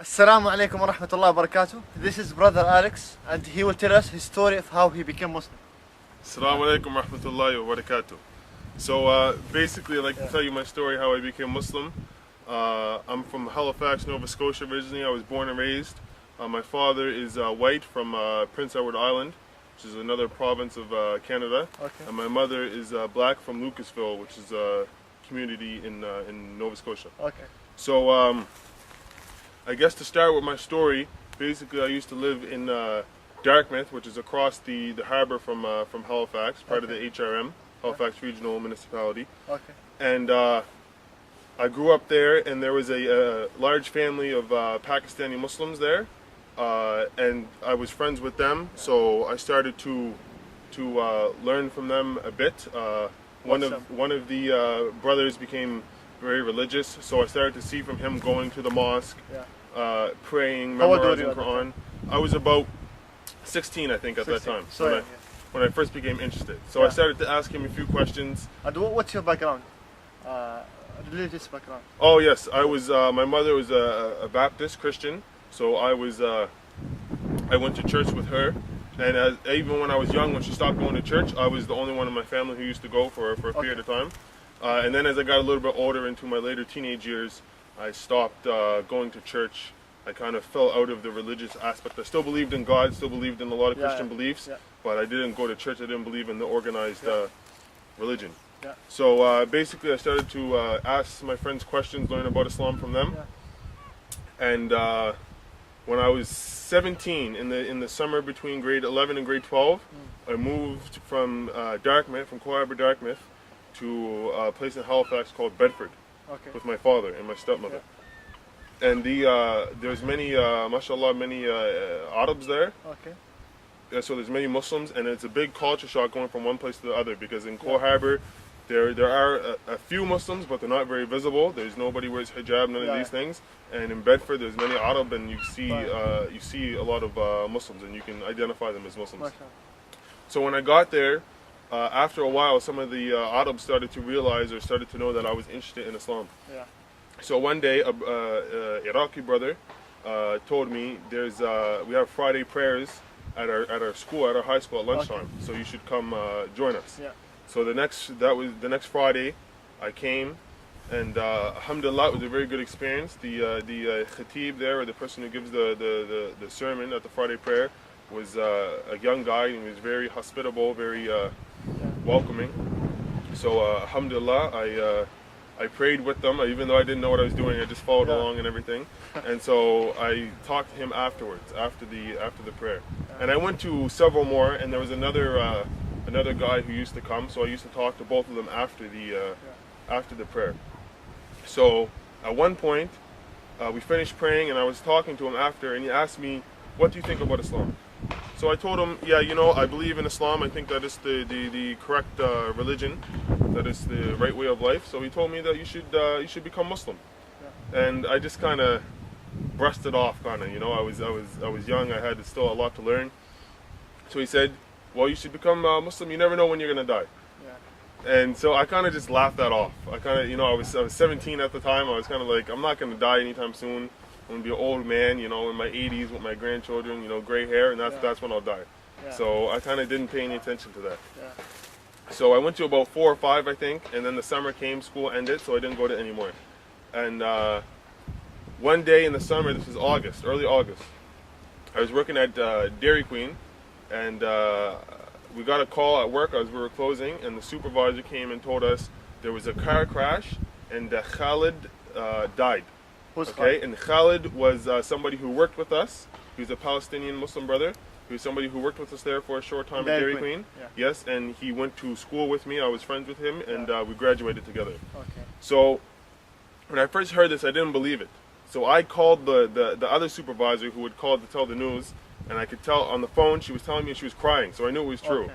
Assalamu alaikum wa rahmatullahi wa barakatuh. This is brother Alex and he will tell us his story of how he became Muslim. Assalamu alaikum rahmatullahi wa barakatuh. So basically, I'd like to tell you my story how I became Muslim. I'm from Halifax, Nova Scotia originally. I was born and raised. My father is white from Prince Edward Island, which is another province of Canada. Okay. And my mother is black from Lucasville, which is a community in Nova Scotia. Okay. So I guess to start with my story, basically I used to live in Dartmouth, which is across the harbour from Halifax, part of the HRM, Halifax Regional Municipality. Okay. And I grew up there, and there was a large family of Pakistani Muslims there, and I was friends with them, so I started to learn from them a bit. One of the brothers became very religious, so I started to see from him going to the mosque, praying, How old were memorizing you at that Quran. I was about 16, I think, at that 16. time, So, when I first became interested. So I started to ask him a few questions. And what's your background? Religious background? Oh yes, I was. My mother was a Baptist Christian, so I went to church with her. And even when I was young, when she stopped going to church, I was the only one in my family who used to go for a period of time. And then as I got a little bit older, into my later teenage years, I stopped going to church. I kind of fell out of the religious aspect. I still believed in God, still believed in a lot of Christian beliefs, but I didn't go to church. I didn't believe in the organized religion. So basically, I started to ask my friends questions, learn about Islam from them. And when I was 17, in the summer between grade 11 and grade 12, I moved from Dartmouth, from Coal Harbour, Dartmouth, to a place in Halifax called Bedford, with my father and my stepmother. And there's many, mashallah, many Arabs there. So there's many Muslims, and it's a big culture shock going from one place to the other, because in Coal Harbour, there are a few Muslims, but they're not very visible. There's nobody wears hijab, none of these things. And in Bedford, there's many Arab, and you see a lot of Muslims, and you can identify them as Muslims. So when I got there, after a while, some of the Arabs started to realize or started to know that I was interested in Islam. So one day, a Iraqi brother told me, we have Friday prayers at our school, at our high school at lunchtime. So you should come join us. So the next Friday, I came, and alhamdulillah, it was a very good experience. The khatib there, or the person who gives the sermon at the Friday prayer, was a young guy, and he was very hospitable, very welcoming. So alhamdulillah, I prayed with them, even though I didn't know what I was doing. I just followed along and everything. And so I talked to him afterwards, after the prayer. And I went to several more, and there was another guy who used to come. So I used to talk to both of them after the prayer. So at one point, we finished praying, and I was talking to him after, and he asked me, "What do you think about Islam?" So I told him, I believe in Islam. I think that is the correct religion. That is the right way of life. So he told me that you should become Muslim. And I just kind of brushed it off, I was young. I had still a lot to learn. So he said, "Well, you should become Muslim. You never know when you're gonna die." And so I kind of just laughed that off. I was 17 at the time. I was kind of like, I'm not gonna die anytime soon. I'm gonna be an old man, in my 80s with my grandchildren, gray hair, and that's when I'll die. So I kind of didn't pay any attention to that. So I went to about 4 or 5, I think, and then the summer came, school ended, so I didn't go to any more. And one day in the summer, this was August, early August, I was working at Dairy Queen, and we got a call at work as we were closing, and the supervisor came and told us there was a car crash, and Khalid died. And Khalid was somebody who worked with us. He was a Palestinian Muslim brother. He was somebody who worked with us there for a short time at Dairy Queen. Yes, and he went to school with me. I was friends with him, and we graduated together. So when I first heard this, I didn't believe it. So I called the other supervisor who had called to tell the news, and I could tell on the phone she was telling me she was crying, so I knew it was true.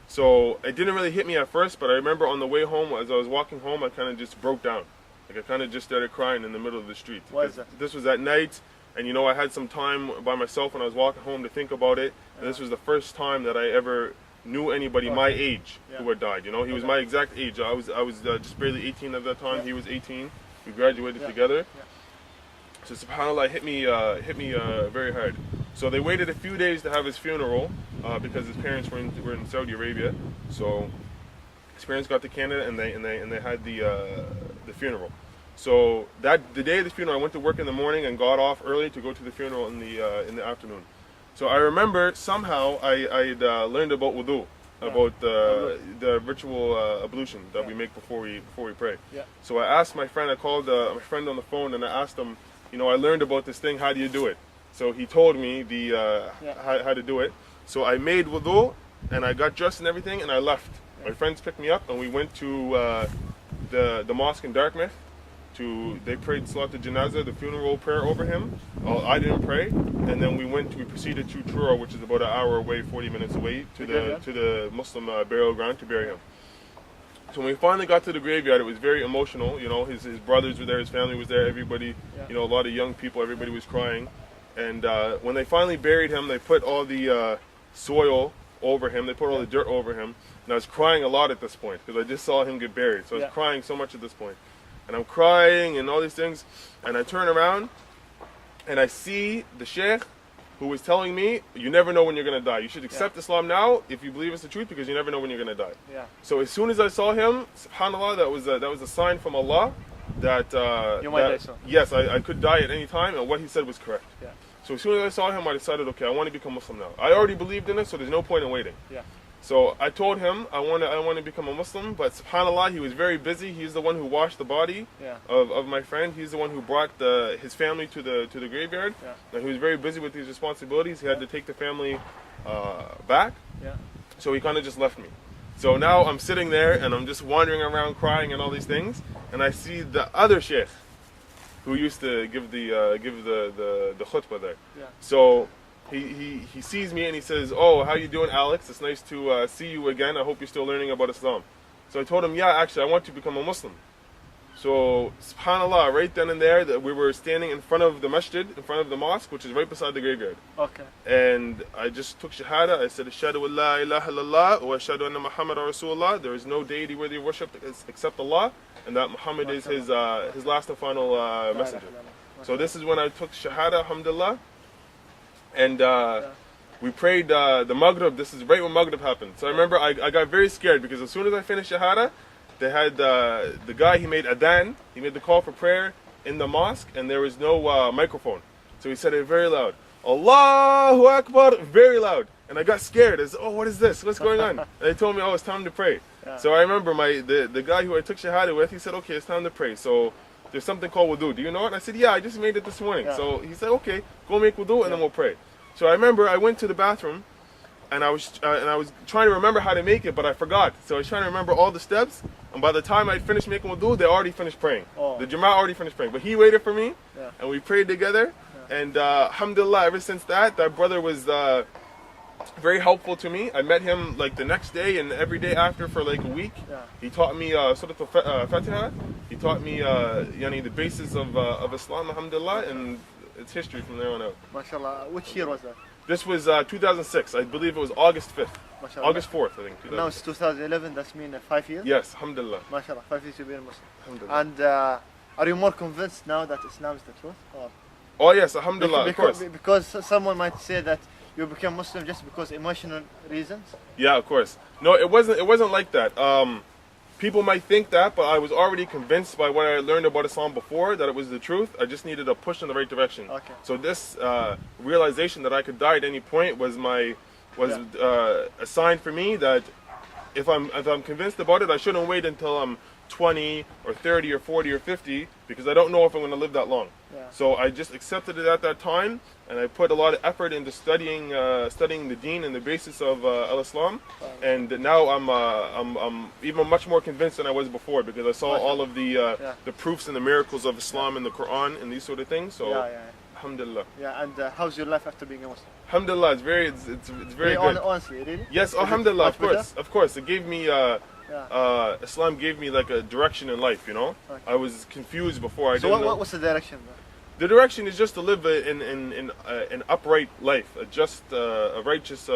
So it didn't really hit me at first, but I remember on the way home, as I was walking home, I kind of just broke down. I kind of just started crying in the middle of the street. Why is that? This was at night, and I had some time by myself when I was walking home to think about it. And this was the first time that I ever knew anybody my age who had died. He was my exact age. I was just barely 18 at that time. He was 18. We graduated together. So subhanallah, hit me very hard. So they waited a few days to have his funeral because his parents were in Saudi Arabia. So his parents got to Canada and they had the funeral. So the day of the funeral, I went to work in the morning and got off early to go to the funeral in the afternoon. So I remember somehow I'd learned about wudu, about the ritual ablution that we make before we pray. Yeah. So I asked my friend, I called my friend on the phone and I asked him, I learned about this thing, how do you do it? So he told me how to do it. So I made wudu and I got dressed and everything and I left. My friends picked me up and we went to the mosque in Dartmouth. They prayed Salat al-Janazah, the funeral prayer over him. I didn't pray, and then we proceeded to Truro, which is about an hour away, 40 minutes away, to the Muslim burial ground to bury him. So when we finally got to the graveyard, it was very emotional. His brothers were there, his family was there, everybody. A lot of young people, everybody was crying. And when they finally buried him, they put all the soil over him, they put all the dirt over him. And I was crying a lot at this point because I just saw him get buried. So I was crying so much at this point. And I'm crying and all these things, and I turn around and I see the sheikh who was telling me, you never know when you're going to die. You should accept Islam now if you believe it's the truth because you never know when you're going to die. Yeah. So as soon as I saw him, subhanAllah, that was a sign from Allah that, you might die soon. Yes, I could die at any time, and what he said was correct. Yeah. So as soon as I saw him, I decided, okay, I want to become Muslim now. I already believed in it, so there's no point in waiting. Yeah. So I told him I want to become a Muslim, but subhanAllah, he was very busy. He's the one who washed the body of my friend. He's the one who brought his family to the graveyard. Yeah. And he was very busy with these responsibilities. He had to take the family back. Yeah. So he kind of just left me. So now I'm sitting there and I'm just wandering around crying and all these things, and I see the other sheikh who used to give the khutbah there. Yeah. So he sees me and he says, "Oh, how you doing, Alex? It's nice to see you again. I hope you're still learning about Islam." So I told him, "Yeah, actually, I want to become a Muslim." So subhanallah, right then and there, that we were standing in front of the masjid, in front of the mosque, which is right beside the graveyard. Okay. And I just took shahada. I said, "Ashhadu an la ilaha illallah wa ashhadu anna Muhammadan Rasulullah." There is no deity worthy of worship except Allah, and that Muhammad is his last and final messenger. So this is when I took shahada, alhamdulillah. And we prayed the Maghrib. This is right when Maghrib happened. So I remember I got very scared because as soon as I finished Shahada, they had the guy, he made adhan, he made the call for prayer in the mosque, and there was no microphone. So he said it very loud. Allahu Akbar, very loud. And I got scared. I said, "Oh, what is this? What's going on?" And they told me, "Oh, it's time to pray." Yeah. So I remember the guy who I took Shahada with, he said, "Okay, it's time to pray. So there's something called wudu. Do you know it?" And I said, "Yeah, I just made it this morning." Yeah. So he said, "Okay, go make wudu and then we'll pray." So I remember I went to the bathroom and I was trying to remember how to make it, but I forgot. So I was trying to remember all the steps, and by the time I finished making wudu, they already finished praying. Oh. The Jama'ah already finished praying. But he waited for me, and we prayed together. Yeah. And alhamdulillah, ever since that brother was very helpful to me. I met him like the next day and every day after for like a week. Yeah. He taught me Surah Al-Fatiha. He taught me the basis of Islam, alhamdulillah, and it's history from there on out. MashaAllah. Which year was that? This was 2006. I believe it was August 5th. MashaAllah. August 4th, I think. Now it's 2011. That's mean 5 years? Yes, alhamdulillah. MashaAllah. 5 years to be a Muslim. Alhamdulillah. And are you more convinced now that Islam is the truth? Or? Oh yes, alhamdulillah, of course. Because someone might say that you became Muslim just because emotional reasons? Yeah, of course. No, it wasn't like that. People might think that, but I was already convinced by what I learned about Islam before that it was the truth. I just needed a push in the right direction. Okay. So this realization that I could die at any point was a sign for me that if I'm convinced about it, I shouldn't wait until I'm 20 or 30 or 40 or 50 because I don't know if I'm going to live that long. Yeah. So I just accepted it at that time, and I put a lot of effort into studying the Deen and the basis of Al-Islam, and now I'm even much more convinced than I was before because I saw all of the proofs and the miracles of Islam in the Quran and these sort of things. So alhamdulillah. Yeah, and how's your life after being a Muslim? Alhamdulillah, it's very good. Honestly, really? Yes, alhamdulillah, of course. It gave me Islam gave me like a direction in life, Okay. I was confused before. So what's the direction? The direction is just to live in an upright life, a righteous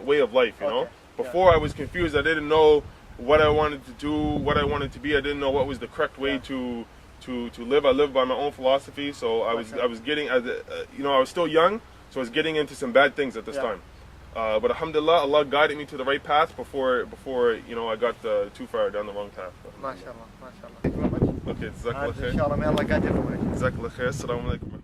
way of life, Okay. Before I was confused. I didn't know what I wanted to do, what I wanted to be. I didn't know what was the correct way to to live. I live by my own philosophy, so I was getting I was still young, so I was getting into some bad things at this time. But alhamdulillah, Allah guided me to the right path before I got too far down the wrong path. MashaAllah, MashaAllah. Thank you very much. Okay, Jazakallah khair. Inshallah, may Allah guide everyone. Jazakallah khair. Assalamu alaikum.